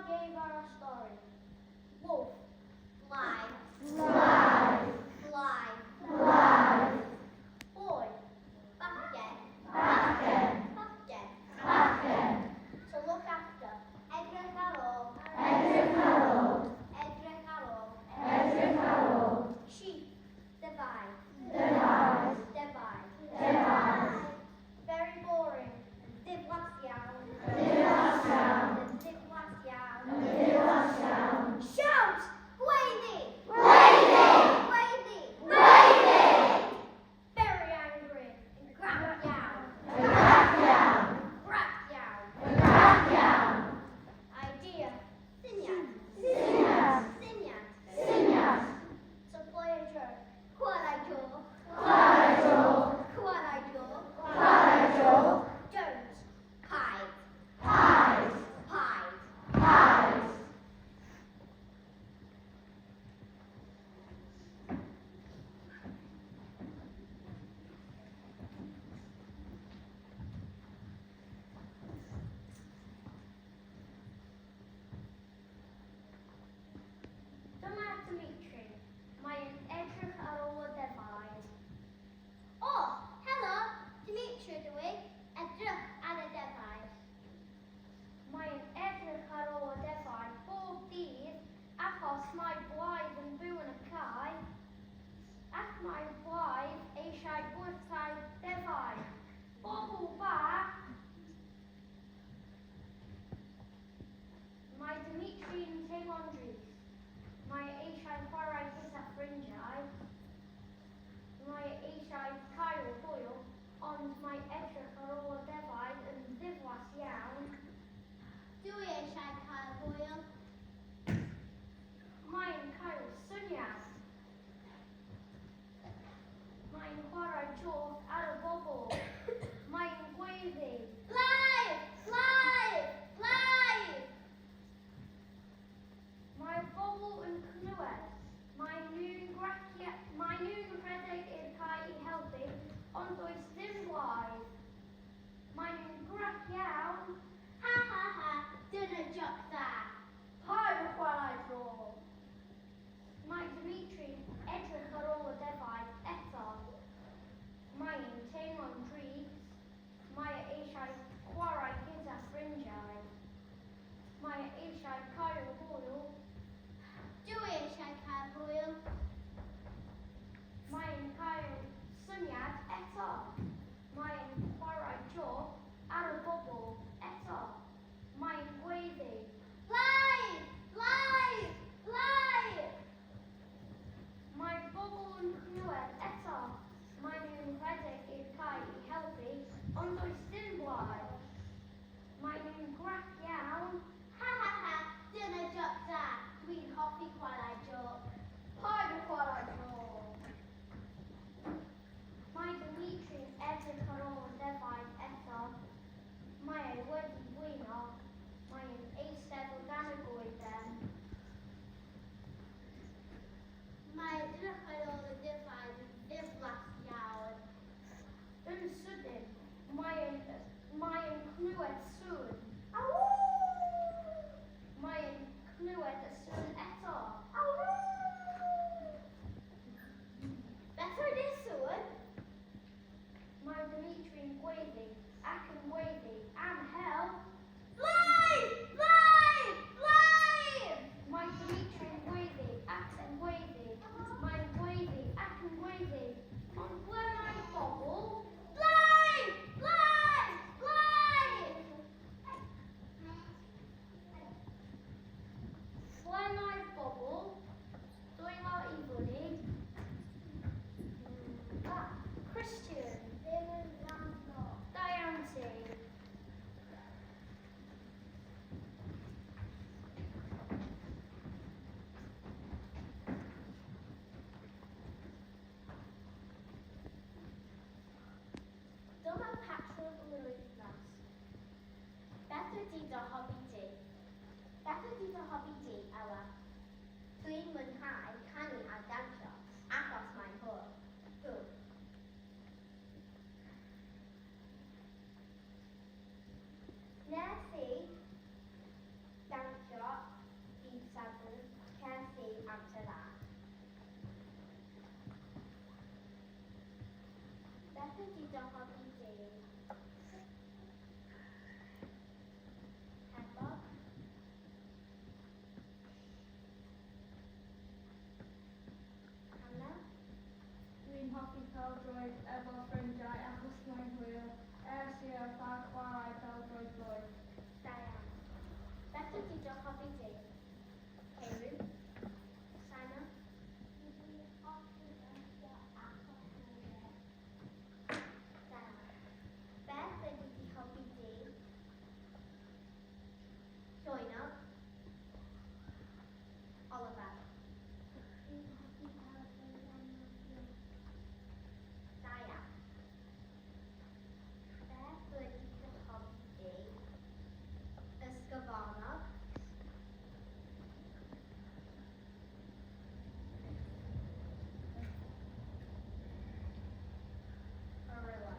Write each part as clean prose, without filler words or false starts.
gave her a story. Wolf. Live. Live. Live. Live. Boy. Back again. Back again. Back again. Back again. To look after. Edrych ar ôl. Edrych ar ôl. Edrych ar ôl. Edrych ar ôl. Sheep. Divide. Divide. Divide. Divide. Very boring. Ddiflas iawn. Ddiflas iawn. Ddiflas iawn. Ddiflas iawn. Shout! Gweiddi! Gweiddi! Gweiddi! Gweiddi! Very angry. Grac iawn. Grac iawn. Grac iawn. Grac iawn. Idea. Syniad. Syniad. Syniad. Syniad. To play a joke. Chwarae joc. Chwarae joc. Chwarae joc. Chwarae joc. Don't. Hide. Hide. Hide. Hide. Dyma Dimitri. Mae'n edrych ar ôl y defaid. Oh, hello. Dimitri ydw i. Edrych ar y defaid. Mae'n edrych ar ôl y defaid bob dydd achos mae Blythe yn byw yn y cae ac mae Blythe eisiau bwythau defaid. Bobl bach. Mae Dimitri yn teimlo'n drist. Mae eisiau chwarae gyda ffrindiau. Mae eisiau cael hwyl, ond mae edrych ar ôl y defaid yn ddiflas iawn. Dwi eisiau cael hwyl. Mae'n cael syniad. Mae'n chwarae joc ar y bobl. Mae'n gweiddi. Live! Live! Live! Mae'r bobl yn clywed. Mae nhw'n rhedeg i'r cae i helpu, ond does dim Blythe. Mae nhw'n grac iawn. Ha ha ha! Dyna joc dda. Paid â chwarae rôl. Mae Dimitri'n edrych ar ôl y defaid eto. Mae'n teimlo'n drist. Mae eisiau chwarae gyda ffrindiau. Mae eisiau cael hwyl. Dwi eisiau cael hwyl. Mae'n cael syniad eto. Mae'n chwarae joc ar y bobl eto. Mae'n gweiddi. Live! Live! Live! Mae'r bobl yn clywed eto. Mae nhw'n rhedeg i'r cae i helpu, ond does dim Blythe. Mae nhw'n grac iawn. Ha ha ha! Dyna joc dda. Dwi'n hoffi chwarae joc. Paid â chwarae rôl. Mae Dimitri'n edrych ar ôl y defaid eto. Mae ei wedi blino. Mae'n eistedd o dan y goeden. Mae edrych ar ôl y defaid yn ddiflas iawn. Yn sydyn, mae'n clywed sŵn. Mae'n clywed y sŵn eto. Beth oedd y sŵn? Mae Dimitri'n gweiddi ac yn gweiddi am help. Live! Live! Live! Mae Dimitri'n gweiddi ac yn gweiddi. Mae'n gweiddi ac yn gweiddi. Ond ble mae'r bobl? Live! Live! Live! Ble mae'r bobl? Dwylo i fyny. Christian. Ddim yn rando. Da iawn ti. Dyma patrwm yn yr wythnos. Beth ydy dy hobi di? Beth ydy dy hobi di, Ella? Dwi'n mwynhau canu a dawnsio, achos mae'n hwyl. Good. Nes i dawnsio Beth ydi dy hobi di? Hebog. Hannah. Dwi'n hoffi pêl-droed efo ffrindiau achos mae'n hwyl. I'r pa chwarae pêl-droed blwydd. Da iawn. Beth ydi dy hobi di? Criw. Simon. Da. Beth ydi dy hobi di? Llwynog. Oliver. Da iawn. Beth ydi dy hobi di? Ysgafolonog. Gorilla.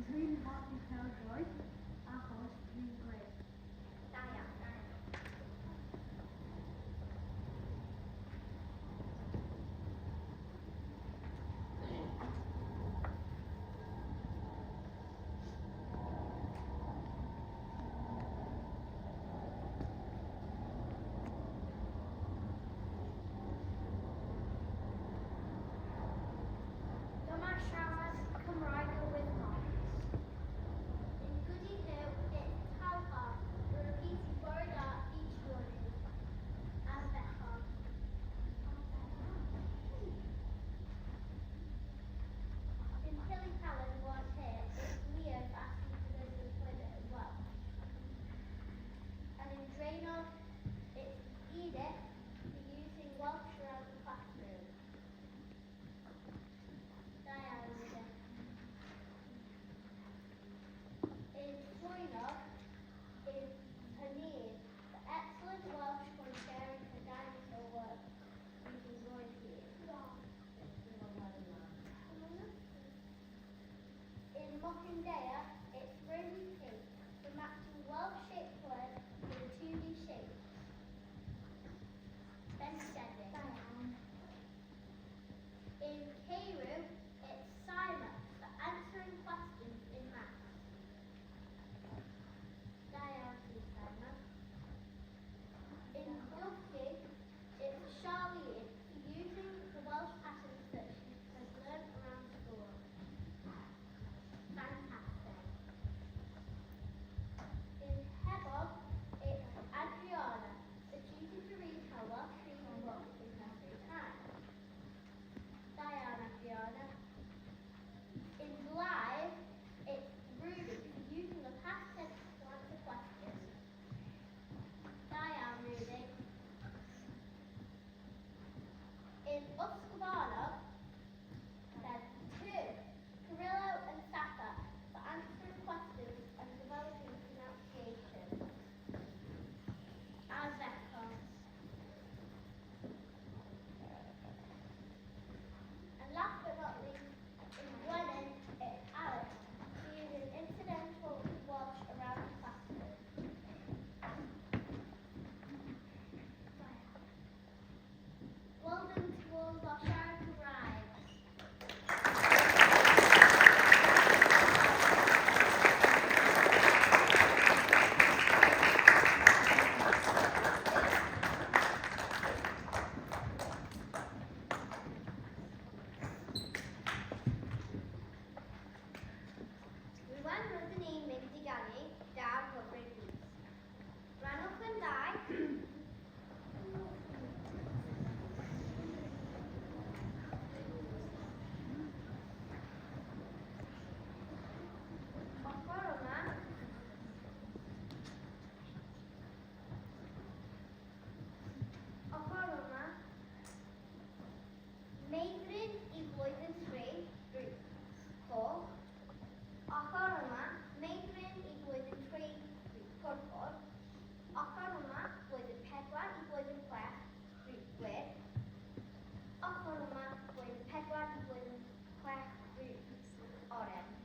Dwi'n hoffi pêl-droed achos dwi'n gred. Da iawn. Dyma siarad Cymraeg y wythnos. In Goody Hill, it's Talpa. We're repeating word out each morning. As Bethel. In Hilly Callan, one here, it's Leah asking to go to the toilet as well. And in Draynog, it's Edith using Welsh around the classroom. Diane. In Llwynog is Panine, the excellent Welsh for sharing her dinosaur work using drawing here. In Mockindale, it's Rosie Pink, the matching Welsh-shaped word with a 2D shape. Ben Steading. In Criw, it's Simon for answering questions in maths. Diane, please, Simon. In Gulfgig, it's Charlene for using the Welsh patterns that she has learned around school. Fantastic. In Hebog, it's Adriana, the tutor to read her Welsh reading book in her free time. Diane, Adriana. In Live, it's Ruby for using the past tense to answer questions. Diane, Ruby. In Usquebanog, there's two, Carillo and Saka, for answering questions and developing pronunciation. As records. And last but not least, in Gwennon, it's Alice, using incidental Welsh around the classroom. Well done to all of our Criw Cymraeg. Rwan roeddwn i'n mynd i ganu daw hyfryd bys. Rannwch yn ddau. Ochr yma. Ochr yma. Meithrin I flwyddyn 3, grŵp 4. Ochr yma, meithrin I flwyddyn 3, grŵp 4. Ochr yma, flwyddyn 4 I flwyddyn 6, grŵp 8. Ochr yma, flwyddyn 4 I flwyddyn 6, grŵp oren.